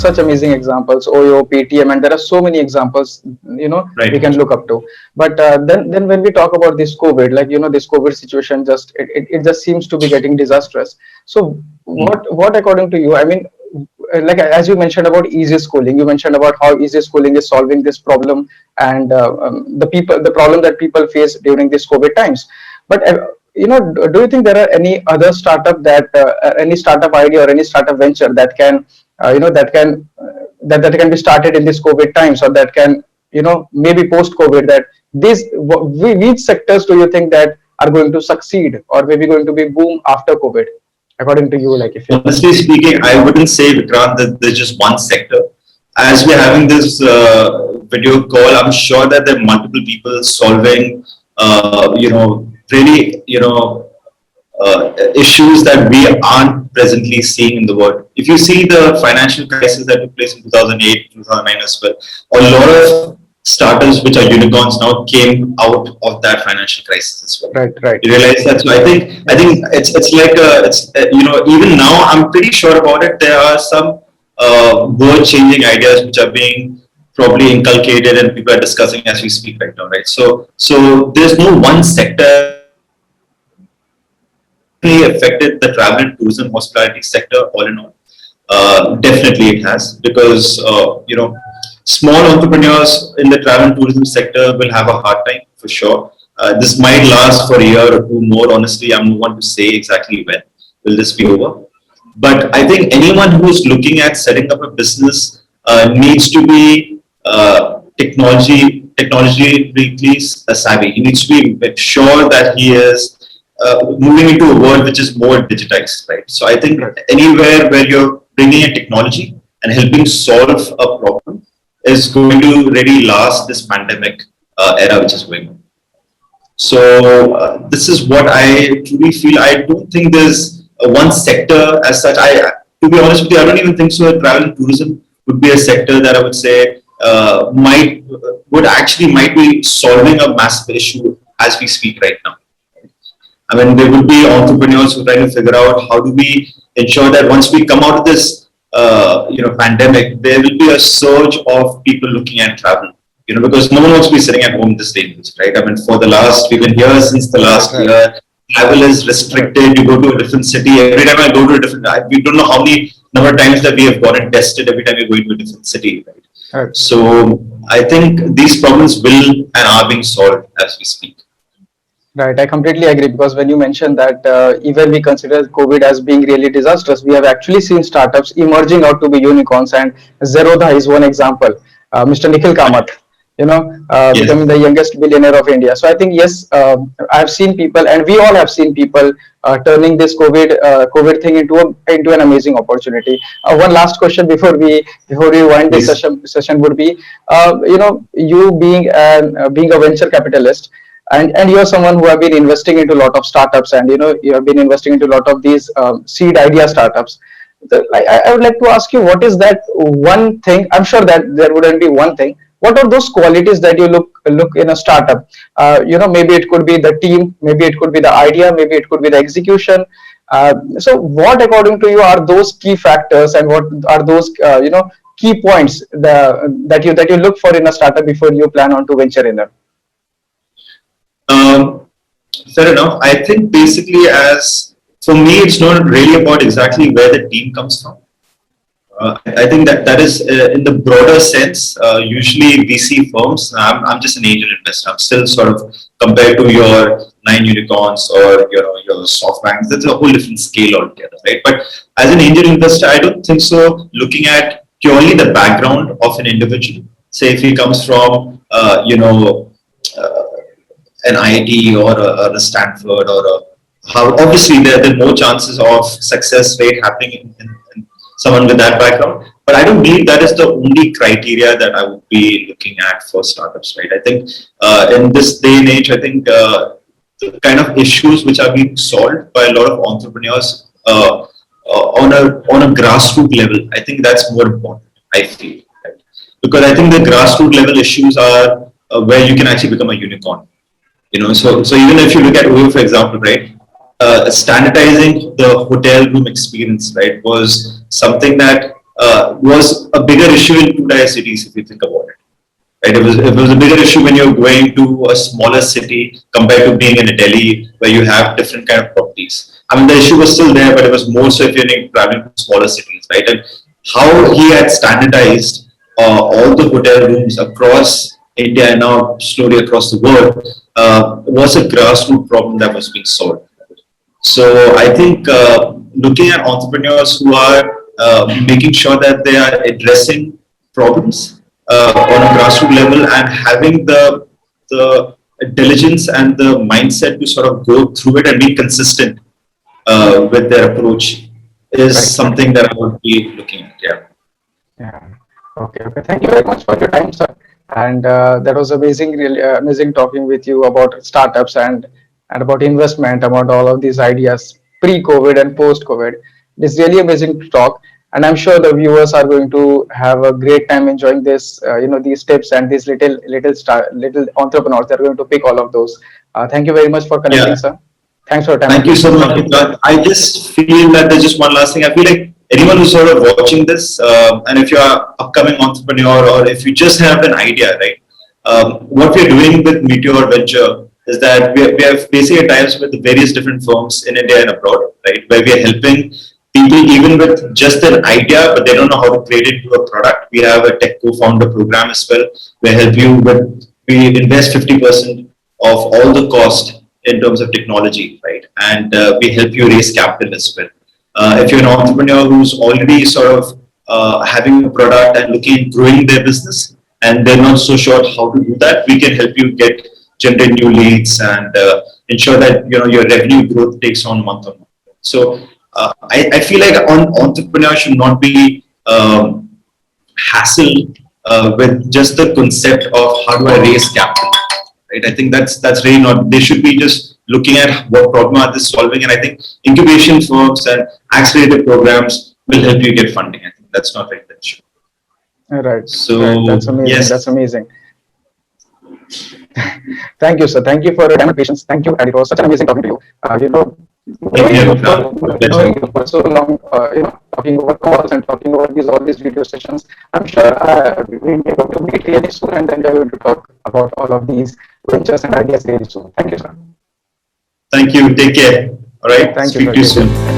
such amazing examples, Oyo, Paytm, and there are so many examples, we can Right. look up to. But then when we talk about this COVID, like, this COVID situation, just it just seems to be getting disastrous. So what according to you, I mean, like as you mentioned about easy schooling, you mentioned about how easy schooling is solving this problem, and the problem that people face during this COVID times. But do you think there are any other startup that any startup idea or any startup venture that can that can be started in this COVID times, or that can, maybe post COVID, that these which sectors do you think that are going to succeed or maybe going to be boom after COVID, according to you, like if you. Honestly speaking, I wouldn't say, Vikrant, that there's just one sector. As we're having this video call, I'm sure that there are multiple people solving, really, issues that we aren't presently seeing in the world. If you see the financial crisis that took place in 2008, 2009 as well, a lot of startups which are unicorns now came out of that financial crisis as well. Right, right. You realize that? So I think it's like even now I'm pretty sure about it. There are some world changing ideas which are being probably inculcated and people are discussing as we speak right now, right? So there's no one sector affected the travel and tourism hospitality sector all in all. Definitely it has, because small entrepreneurs in the travel and tourism sector will have a hard time for sure. This might last for a year or two more. Honestly, I'm not one to say exactly when will this be over. But I think anyone who's looking at setting up a business needs to be technologically savvy. He needs to be sure that he is moving into a world which is more digitized, right? So I think anywhere where you're bringing in technology and helping solve a problem is going to really last this pandemic era which is going on. So this is what I truly feel. I don't think there's one sector as such. To be honest with you, I don't even think so. Travel and tourism would be a sector that I would say might be solving a massive issue as we speak right now. I mean, there would be entrepreneurs who try to figure out how do we ensure that once we come out of this, pandemic, there will be a surge of people looking at travel. Because no one wants to be sitting at home this day, right? I mean, we've been here since the last year. Travel is restricted. You go to a different city. Every time I go to a different, we don't know how many number of times that we have gotten tested every time we go into a different city, right? Right. So I think these problems will and are being solved as we speak. Right, I completely agree, because when you mentioned that even we consider COVID as being really disastrous, we have actually seen startups emerging out to be unicorns, and Zerodha is one example. Mr. Nikhil Kamath, Yes. becoming the youngest billionaire of India. So I think yes, I've seen people, and we all have seen people turning this COVID thing into an amazing opportunity. One last question before we wind this Please. session would be, you being a venture capitalist, and you're someone who have been investing into a lot of startups, and you have been investing into a lot of these seed idea startups. So I would like to ask you, what is that one thing? I'm sure that there wouldn't be one thing. What are those qualities that you look in a startup? Maybe it could be the team, maybe it could be the idea, maybe it could be the execution. So what, according to you, are those key factors, and what are those key points that you look for in a startup before you plan on to venture in it? Fair enough. I think basically, as for me, it's not really about exactly where the team comes from. I think that is in the broader sense. Usually, VC firms. I'm just an angel investor. I'm still sort of compared to your 9 unicorns or your SoftBanks. That's a whole different scale altogether, right? But as an angel investor, I don't think so. Looking at purely the background of an individual, say if he comes from an IIT or a Stanford or how obviously there are more chances of success rate happening in someone with that background. But I don't believe that is the only criteria that I would be looking at for startups, right? I think in this day and age, I think the kind of issues which are being solved by a lot of entrepreneurs on a grassroots level, I think that's more important, I feel. Right? Because I think the grassroots level issues are where you can actually become a unicorn. So even if you look at Oyo, for example, right, standardizing the hotel room experience, right, was something that was a bigger issue in two-tier cities if you think about it. Right? It was a bigger issue when you're going to a smaller city compared to being in a Delhi where you have different kind of properties. I mean, the issue was still there, but it was more so if you're traveling to smaller cities, right? And how he had standardized all the hotel rooms across India and now slowly across the world was a grassroots problem that was being solved. So I think looking at entrepreneurs who are making sure that they are addressing problems on a grassroots level and having the diligence and the mindset to sort of go through it and be consistent with their approach is Right. something that I would be looking at. Yeah. Yeah. Okay. Okay. Thank you very much for your time, sir. And that was amazing, really amazing talking with you about startups and about investment, about all of these ideas pre-COVID and post-COVID. It's really amazing to talk, and I'm sure the viewers are going to have a great time enjoying this, these tips and these little entrepreneurs. They're going to pick all of those. Thank you very much for connecting, Yeah. sir. Thanks for your time Thank you again. so much. I just feel that there's just one last thing. I feel like anyone who's sort of watching this, and if you're an upcoming entrepreneur or if you just have an idea, right? What we're doing with Meteor Venture is that we have basically ties with various different firms in India and abroad, right? Where we are helping people even with just an idea, but they don't know how to create it into a product. We have a tech co-founder program as well. We invest 50% of all the cost in terms of technology, right? And we help you raise capital as well. If you're an entrepreneur who's already sort of having a product and looking at growing their business, and they're not so sure how to do that, we can help you generate new leads and ensure that your revenue growth takes on month on month. So I feel like entrepreneur should not be hassled with just the concept of how do I raise capital. Right? I think that's really not. They should be just looking at what problem are they solving, and I think incubation firms and accelerator programs will help you get funding. I think that's not very much. Right. So Right. That's amazing. yes, That's amazing. Thank you, sir. Thank you for your time and patience. Thank you, and it was such an amazing talking to you. thank Knowing you, you pleasure. knowing you for so long, talking over calls and talking over all these video sessions, I'm sure we'll be able to meet really soon, and then we're going to talk about all of these ventures and ideas really soon. Thank you, sir. Thank you. Take care. All right. Thank you, Speak sir. to you Take care. soon.